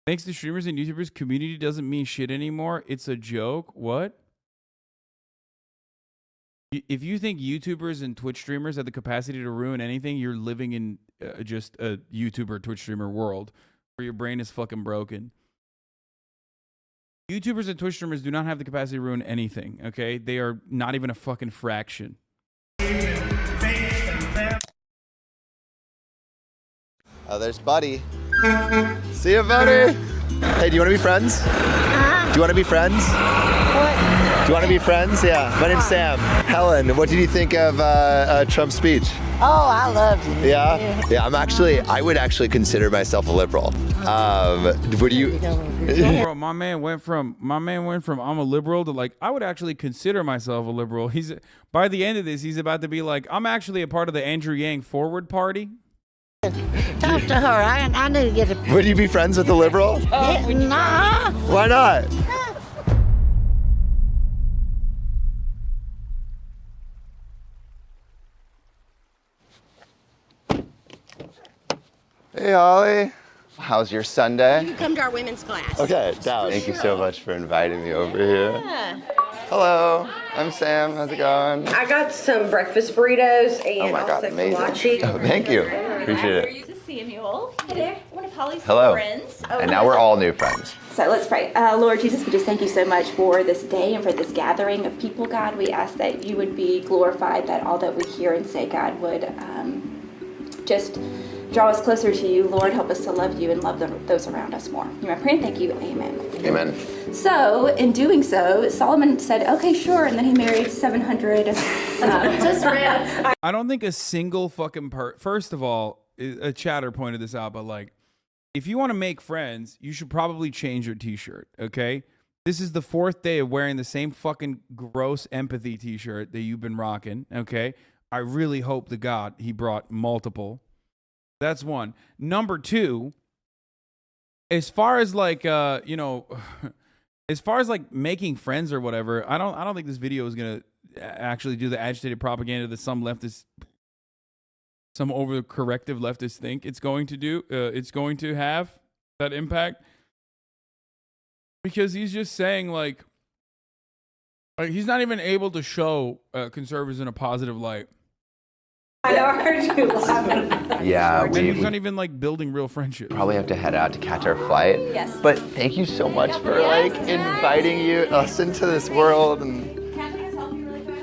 thanks to streamers and YouTubers, community doesn't mean shit anymore. It's a joke. What? If you think YouTubers and Twitch streamers have the capacity to ruin anything, you're living in just a YouTuber, Twitch streamer world where your brain is fucking broken. YouTubers and Twitch streamers do not have the capacity to ruin anything, okay? They are not even a fucking fraction. Oh, there's Buddy. See you, Buddy. Hey, do you want to be friends? Do you want to be friends? What? Do you want to be friends? Yeah. My name's Sam. Helen, what did you think of Trump's speech? Oh, I loved it. Yeah? Yeah, I would actually consider myself a liberal. Would you? Bro, my man went from I'm a liberal to like I would actually consider myself a liberal. By the end of this, he's about to be like, I'm actually a part of the Andrew Yang Forward Party. Talk to her. I need to get a... Would you be friends with a liberal? Nah. Why not? Hey, Holly. How's your Sunday? You come to our women's class. Okay, down. Thank you so much for inviting me over here. Yeah. Hello, I'm Sam. How's it going? I got some breakfast burritos and Oh my God, also amazing. kolache. Oh, thank you. Appreciate it. Samuel. Hi there. One of Holly's Hello. friends. And now we're all new friends. So let's pray. Lord Jesus, we just thank you so much for this day and for this gathering of people, God. We ask that you would be glorified, that all that we hear and say, God, would just draw us closer to you. Lord, help us to love you and love those around us more. You may pray and thank you. Amen. Amen. So, in doing so, Solomon said, okay, sure, and then he married 700 just rats. I don't think a single fucking first of all, a chatter pointed this out, but like, if you want to make friends, you should probably change your t-shirt, okay? This is the 4th day of wearing the same fucking gross empathy t-shirt that you've been rocking, okay? I really hope to God he brought multiple. That's one. Number 2, as far as like, as far as like making friends or whatever, I don't think this video is going to actually do the agitated propaganda that some overcorrective leftists think it's going to do. It's going to have that impact because he's just saying like he's not even able to show conservatives in a positive light. I heard you laughing. Yeah, he's not even like building real friendship. Probably have to head out to catch our flight. Yes. But thank you so much for like inviting us into this world. And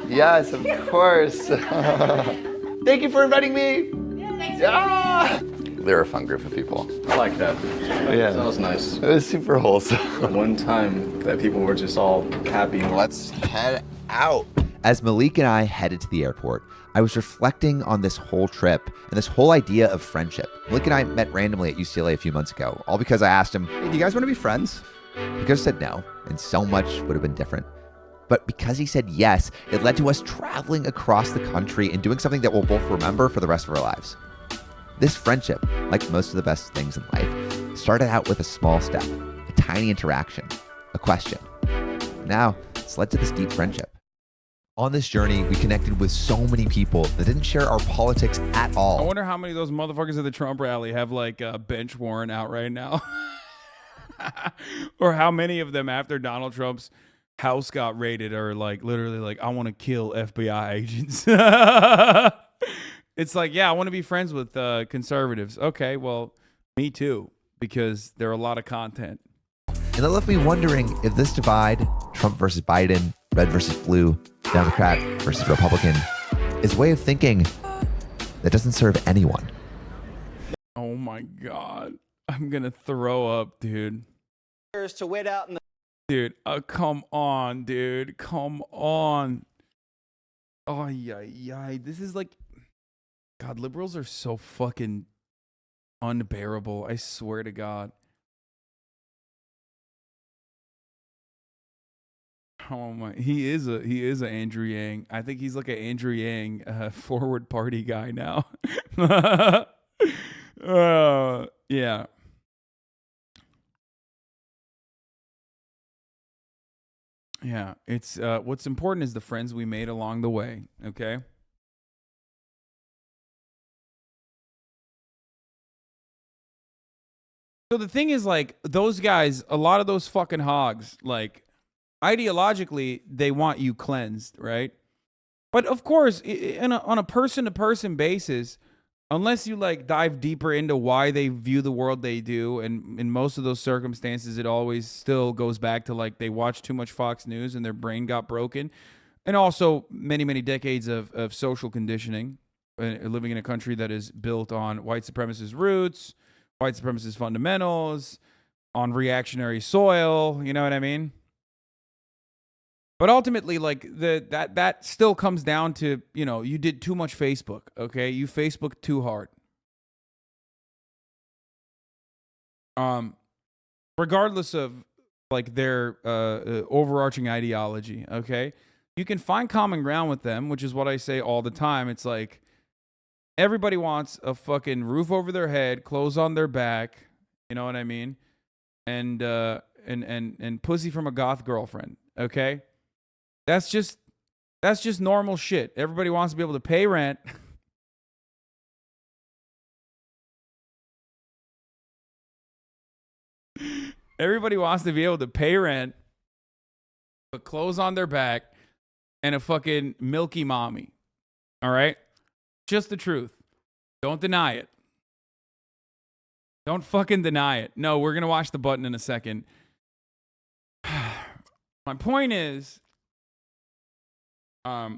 yes, of course. Thank you for inviting me. Yeah. They're a fun group of people. I like that. Yeah. That was nice. It was super wholesome. One time that people were just all happy. Let's head out. As Malik and I headed to the airport, I was reflecting on this whole trip and this whole idea of friendship. Malik and I met randomly at UCLA a few months ago, all because I asked him, hey, do you guys want to be friends? He could have said no, and so much would have been different. But because he said yes, it led to us traveling across the country and doing something that we'll both remember for the rest of our lives. This friendship, like most of the best things in life, started out with a small step, a tiny interaction, a question. Now, it's led to this deep friendship. On this journey, we connected with so many people that didn't share our politics at all. I wonder how many of those motherfuckers at the Trump rally have like a bench warrant out right now. Or how many of them after Donald Trump's house got raided are like literally like, I want to kill FBI agents. It's like, yeah, I want to be friends with conservatives. Okay, well, me too, because there are a lot of content. And that left me wondering if this divide, Trump versus Biden, red versus blue, Democrat versus Republican, is a way of thinking that doesn't serve anyone. Oh my God. I'm going to throw up, dude. To wait out in the Dude, come on, dude. Come on. Oh, yeah. This is like, God, liberals are so fucking unbearable. I swear to God. Oh my, he is a Andrew Yang. I think he's like an Andrew Yang forward party guy now. Yeah. Yeah, it's what's important is the friends we made along the way, okay? So the thing is, like, those guys, a lot of those fucking hogs, like, ideologically, they want you cleansed, right? But of course, on a person-to-person basis, unless you like dive deeper into why they view the world they do, and in most of those circumstances, it always still goes back to like they watched too much Fox News and their brain got broken, and also many decades of social conditioning, living in a country that is built on white supremacist roots, white supremacist fundamentals, on reactionary soil. You know what I mean? But ultimately, like that still comes down to, you know, you did too much Facebook, okay? You Facebooked too hard. Regardless of like their overarching ideology, okay? You can find common ground with them, which is what I say all the time. It's like everybody wants a fucking roof over their head, clothes on their back, you know what I mean? And pussy from a goth girlfriend, okay? That's just normal shit. Everybody wants to be able to pay rent. Everybody wants to be able to pay rent, put clothes on their back, and a fucking milky mommy. All right? Just the truth. Don't deny it. Don't fucking deny it. No, we're going to watch the button in a second. My point is,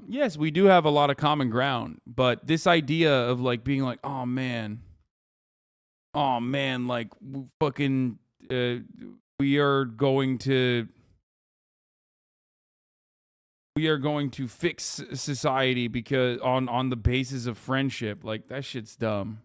yes, we do have a lot of common ground, but this idea of like being like, oh man, like fucking, we are going to fix society because on the basis of friendship, like that shit's dumb.